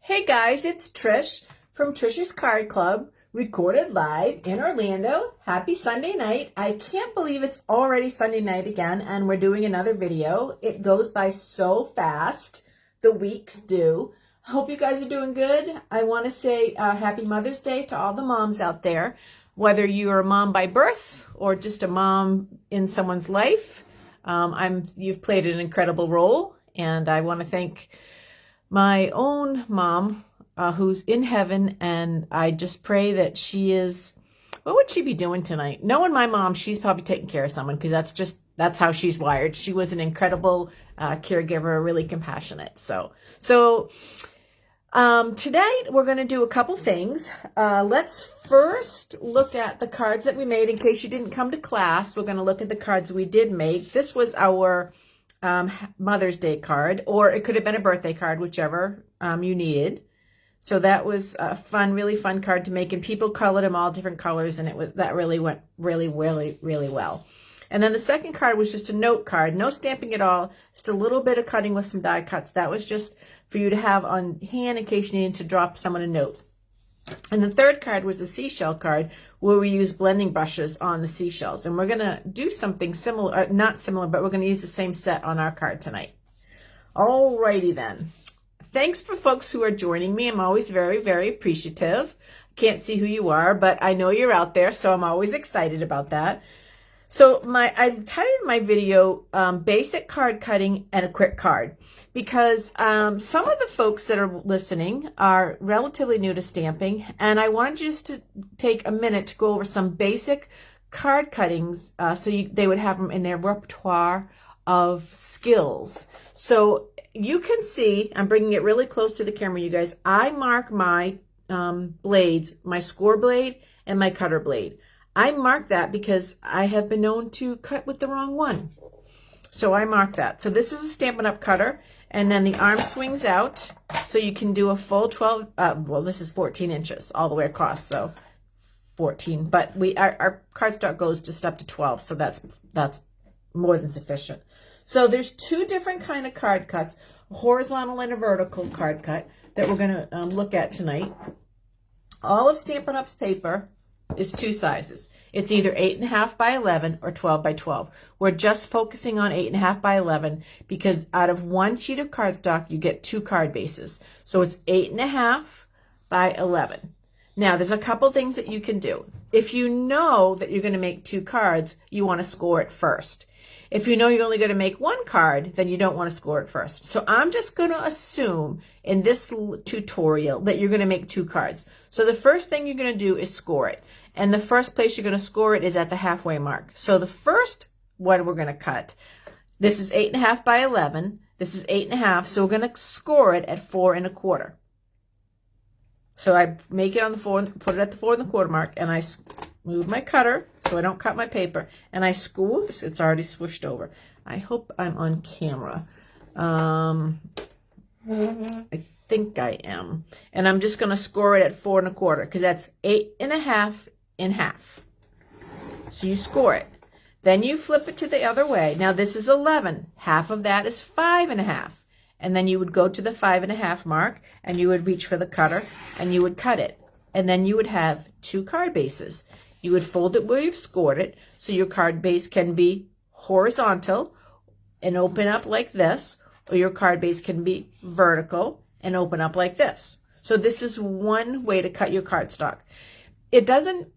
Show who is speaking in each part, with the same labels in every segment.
Speaker 1: Hey guys, it's Trish from Trish's Card Club, recorded live in Orlando. Happy Sunday night. I can't believe it's already Sunday night again and we're doing another video. It goes by so fast. The weeks do. I hope you guys are doing good. I want to say happy Mother's Day to all the moms out there. Whether you're a mom by birth or just a mom in someone's life, you've played an incredible role, and I want to thank my own mom, who's in heaven, and I just pray that she is, what would she be doing tonight? Knowing my mom, she's probably taking care of someone, because that's how she's wired. She was an incredible caregiver, really compassionate. So today we're going to do a couple things. Let's first look at the cards that we made. In case you didn't come to class, we're going to look at the cards we did make. This was our Mother's Day card, or it could have been a birthday card, whichever you needed. So that was a fun, really fun card to make, and people colored them all different colors, and that really went really well. And then the second card was just a note card, no stamping at all, just a little bit of cutting with some die cuts. That was just for you to have on hand in case you needed to drop someone a note. And the third card was a seashell card, where we use blending brushes on the seashells. And we're going to do something similar, not similar, but we're going to use the same set on our card tonight. Alrighty then. Thanks for folks who are joining me. I'm always very appreciative. Can't see who you are, but I know you're out there, so I'm always excited about that. So I titled my video Basic Card Cutting and a Quick Card, because some of the folks that are listening are relatively new to stamping, and I wanted just to take a minute to go over some basic card cuttings so they would have them in their repertoire of skills. So you can see, I'm bringing it really close to the camera, you guys. I mark my blades, my score blade and my cutter blade. I mark that because I have been known to cut with the wrong one. So I mark that. So this is a Stampin' Up! Cutter, and then the arm swings out, so you can do a full 12, well, this is 14 inches all the way across, so 14. But our cardstock goes just up to 12, so that's more than sufficient. So there's two different kind of card cuts, a horizontal and a vertical card cut, that we're going to look at tonight. All of Stampin' Up's paper is two sizes. It's either 8.5 by 11 or 12 by 12. We're just focusing on 8.5 by 11 because out of one sheet of cardstock, you get two card bases. So it's 8.5 by 11. Now, there's a couple things that you can do. If you know that you're going to make two cards, you want to score it first. If you know you're only going to make one card, then you don't want to score it first. So I'm just going to assume in this tutorial that you're going to make two cards. So the first thing you're going to do is score it. And the first place you're going to score it is at the halfway mark. So the first one we're going to cut, this is 8.5 by 11. This is 8.5. So we're going to score it at 4 1/4. So I make it on the 4, put it at the 4 1/4 mark, and I move my cutter so I don't cut my paper, and I oops, it's already swooshed over. I hope I'm on camera. I think I am. And I'm just going to score it at 4 1/4 because that's 8.5 in half. So you score it. Then you flip it to the other way. Now this is 11. Half of that is 5.5. And then you would go to the 5.5 mark, and you would reach for the cutter, and you would cut it. And then you would have two card bases. You would fold it where you've scored it, so your card base can be horizontal and open up like this, or your card base can be vertical and open up like this. So this is one way to cut your cardstock. It doesn't,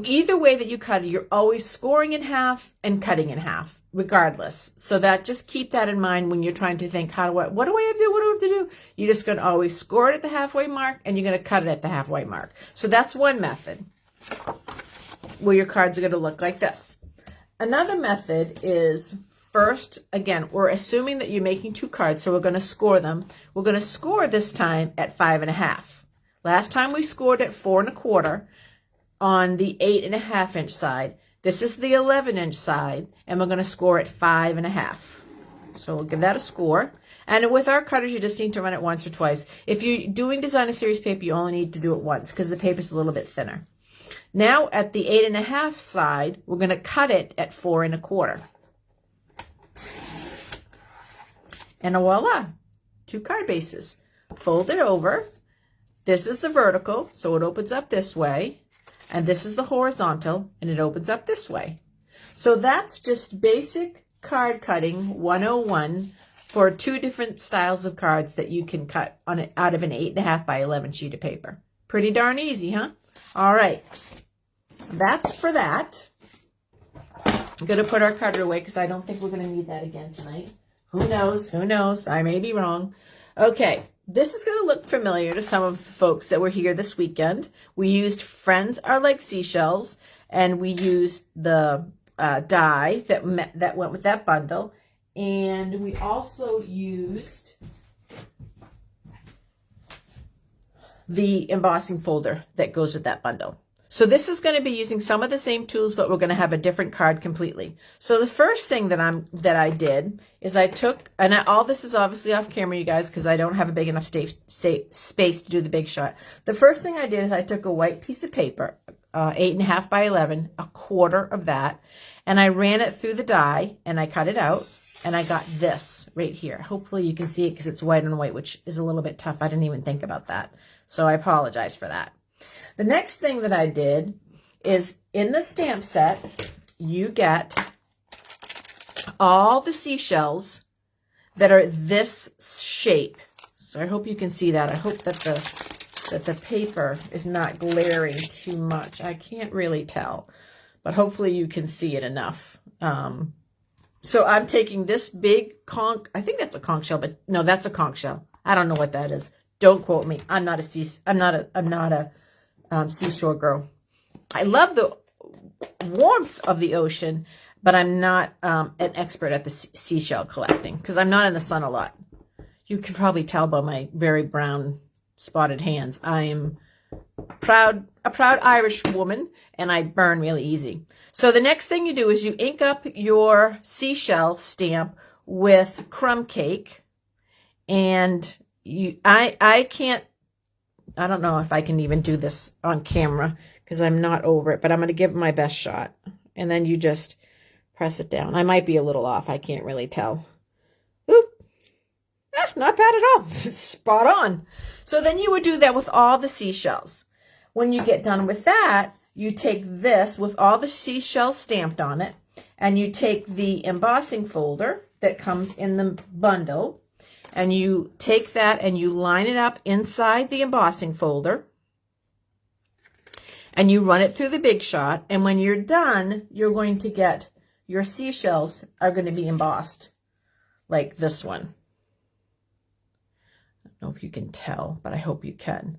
Speaker 1: either way that you cut it, you're always scoring in half and cutting in half, regardless. So that, just keep that in mind when you're trying to think, what do I have to do? What do I have to do? You're just going to always score it at the halfway mark, and you're going to cut it at the halfway mark. So that's one method where your cards are going to look like this. Another method is, first, again, we're assuming that you're making two cards, so we're going to score them. We're going to score this time at 5.5. Last time we scored at 4 1/4 on the 8.5 inch side. This is the 11 inch side, and we're going to score at 5.5. So we'll give that a score. And with our cutters, you just need to run it once or twice. If you're doing designer series paper, you only need to do it once because the paper's a little bit thinner. Now at the 8.5 side, we're going to cut it at 4 1/4. And voila, two card bases. fold it over. This is the vertical, so it opens up this way. And this is the horizontal, and it opens up this way. So that's just basic card cutting 101 for 2 different styles of cards that you can cut out of an 8.5 by 11 sheet of paper. Pretty darn easy, huh? All right. That's for that. I'm going to put our cutter away because I don't think we're going to need that again tonight. Who knows? Who knows? I may be wrong. Okay. This is going to look familiar to some of the folks that were here this weekend. We used Friends Are Like Seashells, and we used the die that went with that bundle. And we also used the embossing folder that goes with that bundle. So this is going to be using some of the same tools, but we're going to have a different card completely. So the first thing that I did is I took, and all this is obviously off camera, you guys, because I don't have a big enough space to do the big shot. The first thing I did is I took a white piece of paper, 8.5 by 11, a quarter of that, and I ran it through the die, and I cut it out, and I got this right here. Hopefully you can see it because it's white on white, which is a little bit tough. I didn't even think about that, so I apologize for that. The next thing that I did is in the stamp set, you get all the seashells that are this shape. So I hope you can see that. I hope that the paper is not glaring too much. I can't really tell, but hopefully you can see it enough. So I'm taking this big conch, I think that's a conch shell, but no, that's a conch shell. I don't know what that is. Don't quote me. I'm not a seashore girl. I love the warmth of the ocean, but I'm not an expert at the seashell collecting because I'm not in the sun a lot. You can probably tell by my very brown spotted hands. I am a proud Irish woman, and I burn really easy. So the next thing you do is you ink up your seashell stamp with crumb cake, and I don't know if I can even do this on camera because I'm not over it, but I'm going to give it my best shot. And then you just press it down. I might be a little off. I can't really tell. Oop. Not bad at all. Spot on. So then you would do that with all the seashells. When you get done with that, you take this with all the seashells stamped on it, and you take the embossing folder that comes in the bundle, and you take that and you line it up inside the embossing folder, and you run it through the Big Shot. And when you're done, you're going to get your seashells are going to be embossed like this one. I don't know if you can tell, but I hope you can.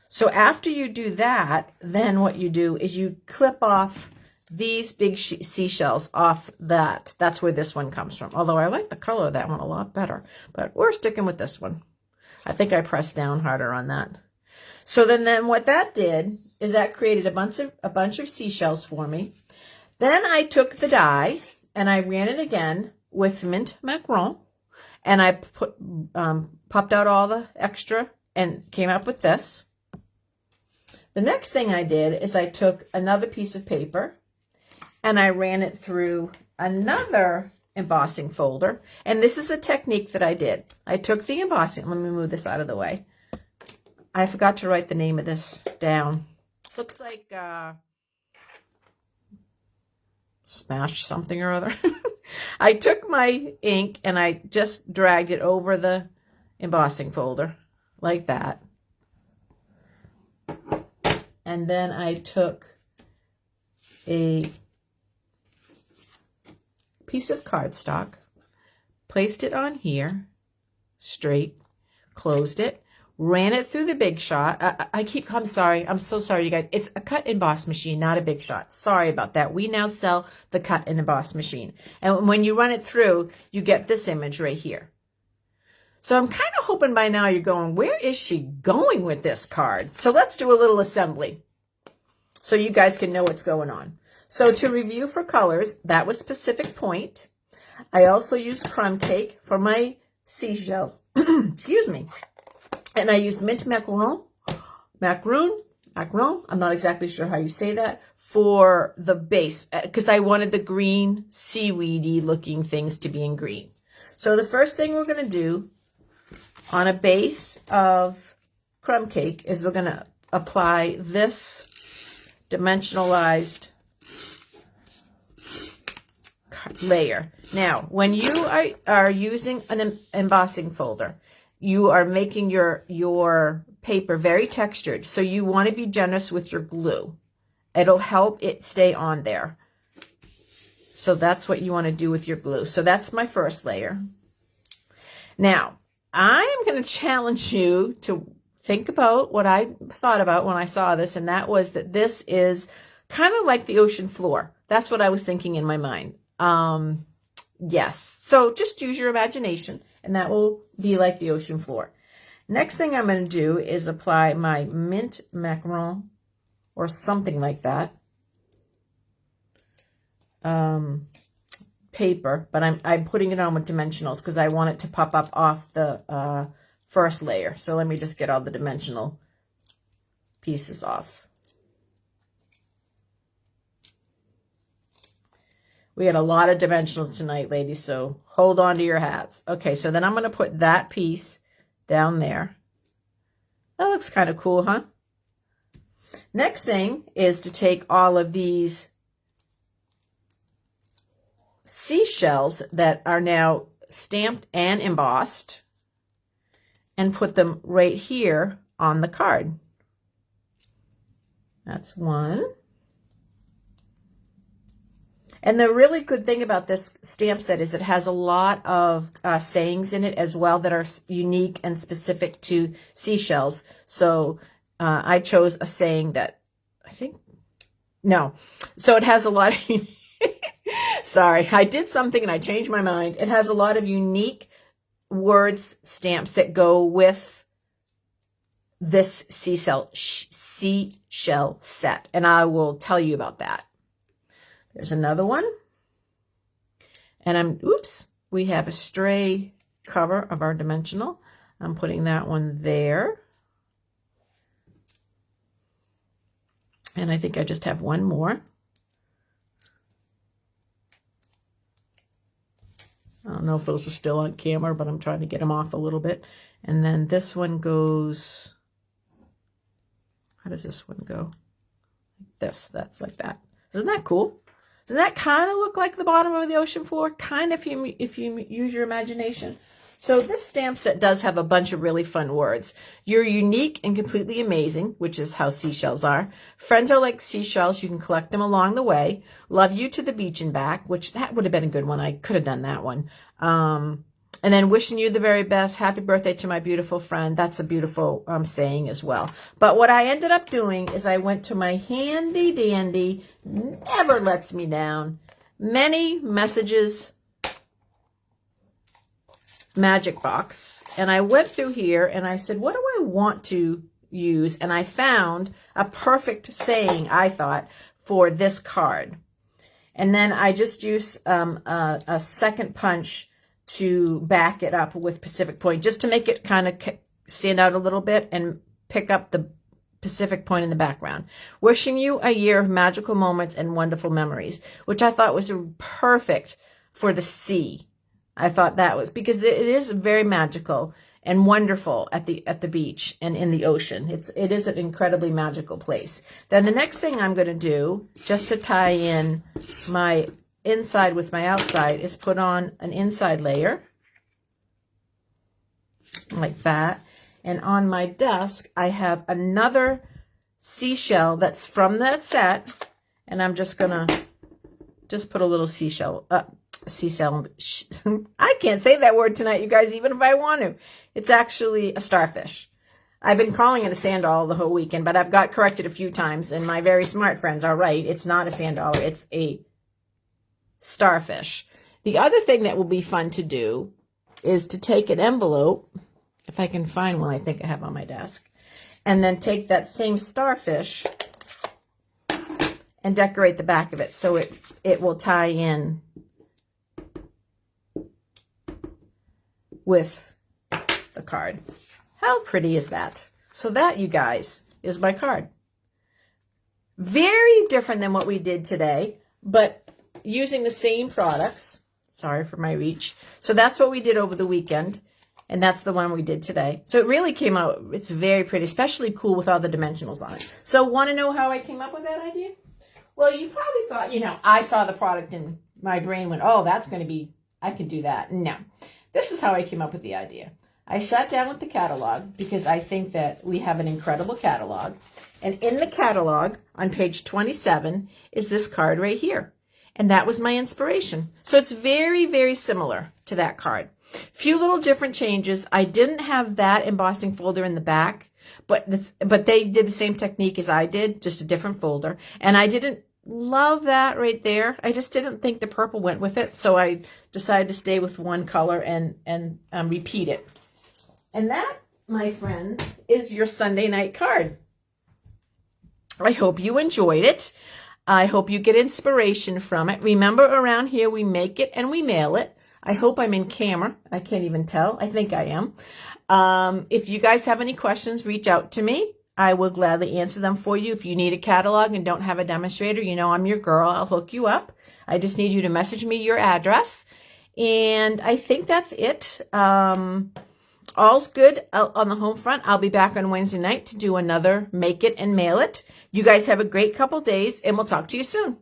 Speaker 1: So after you do that, then what you do is you clip off these big seashells off that. That's where this one comes from. Although I like the color of that one a lot better, but we're sticking with this one. I think I pressed down harder on that. So then what that did is that created a bunch of seashells for me. Then I took the die and I ran it again with mint macaron, and I popped out all the extra and came up with this. The next thing I did is I took another piece of paper and I ran it through another embossing folder. And this is a technique that I did. I took the embossing. Let me move this out of the way. I forgot to write the name of this down. Looks like Smash something or other. I took my ink and I just dragged it over the embossing folder like that. And then I took a piece of cardstock, placed it on here, straight, closed it, ran it through the Big Shot. I'm sorry. I'm so sorry, you guys. It's a cut and emboss machine, not a Big Shot. Sorry about that. We now sell the cut and emboss machine. And when you run it through, you get this image right here. So I'm kind of hoping by now you're going, where is she going with this card? So let's do a little assembly so you guys can know what's going on. So to review for colors, that was Pacific Point. I also used crumb cake for my seashells. Excuse me. And I used mint macaron, I'm not exactly sure how you say that, for the base, because I wanted the green seaweedy looking things to be in green. So the first thing we're going to do on a base of crumb cake is we're going to apply this dimensionalized layer. Now, when you are using an embossing folder, you are making your paper very textured. So you want to be generous with your glue. It'll help it stay on there. So that's what you want to do with your glue. So that's my first layer. Now, I'm going to challenge you to think about what I thought about when I saw this, and that was that this is kind of like the ocean floor. That's what I was thinking in my mind. Yes. So just use your imagination, and that will be like the ocean floor. Next thing I'm going to do is apply my mint macaron or something like that paper, but I'm putting it on with dimensionals because I want it to pop up off the first layer. So let me just get all the dimensional pieces off. We had a lot of dimensionals tonight, ladies, so hold on to your hats. Okay, so then I'm going to put that piece down there. That looks kind of cool, huh? Next thing is to take all of these seashells that are now stamped and embossed and put them right here on the card. That's one. And the really good thing about this stamp set is it has a lot of sayings in it as well that are unique and specific to seashells. So I chose a saying that so it has a lot of, sorry, I did something and I changed my mind. It has a lot of unique words, stamps that go with this seashell set. And I will tell you about that. There's another one. And we have a stray cover of our dimensional. I'm putting that one there. And I think I just have one more. I don't know if those are still on camera, but I'm trying to get them off a little bit. And then this one goes, how does this one go? That's like that. Isn't that cool? Doesn't that kind of look like the bottom of the ocean floor? Kind of if you use your imagination. So this stamp set does have a bunch of really fun words. You're unique and completely amazing, which is how seashells are. Friends are like seashells. You can collect them along the way. Love you to the beach and back, which that would have been a good one. I could have done that one. And then wishing you the very best. Happy birthday to my beautiful friend. That's a beautiful saying as well. But what I ended up doing is I went to my handy dandy, never lets me down, many messages magic box. And I went through here and I said, what do I want to use? And I found a perfect saying, I thought, for this card. And then I just used a second punch to back it up with Pacific Point, just to make it kind of stand out a little bit and pick up the Pacific Point in the background. Wishing you a year of magical moments and wonderful memories, which I thought was perfect for the sea. I thought that was, because it is very magical and wonderful at the beach and in the ocean. It is an incredibly magical place. Then the next thing I'm going to do, just to tie in my inside with my outside, is put on an inside layer like that. And on my desk, I have another seashell that's from that set. And I'm just going to put a little seashell up. Seashell. I can't say that word tonight, you guys, even if I want to. It's actually a starfish. I've been calling it a sand dollar the whole weekend, but I've got corrected a few times, and my very smart friends are right. It's not a sand dollar. It's a starfish. The other thing that will be fun to do is to take an envelope, if I can find one I think I have on my desk, and then take that same starfish and decorate the back of it so it will tie in with the card. How pretty is that? So that, you guys, is my card. Very different than what we did today, but using the same products. Sorry for my reach. So that's what we did over the weekend. And that's the one we did today. So it really came out, it's very pretty, especially cool with all the dimensionals on it. So want to know how I came up with that idea? Well, you probably thought, you know, I saw the product and my brain went, oh, that's going to be, I can do that. No, this is how I came up with the idea. I sat down with the catalog because I think that we have an incredible catalog. And in the catalog on page 27 is this card right here. And that was my inspiration. So it's very, very similar to that card. Few little different changes. I didn't have that embossing folder in the back, but they did the same technique as I did, just a different folder. And I didn't love that right there. I just didn't think the purple went with it. So I decided to stay with one color and repeat it. And that, my friends, is your Sunday night card. I hope you enjoyed it. I hope you get inspiration from it. Remember, around here, we make it and we mail it. I hope I'm in camera. I can't even tell. I think I am. If you guys have any questions, reach out to me. I will gladly answer them for you. If you need a catalog and don't have a demonstrator, you know I'm your girl. I'll hook you up. I just need you to message me your address. And I think that's it. All's good on the home front. I'll be back on Wednesday night to do another Make It and Mail It. You guys have a great couple days, and we'll talk to you soon.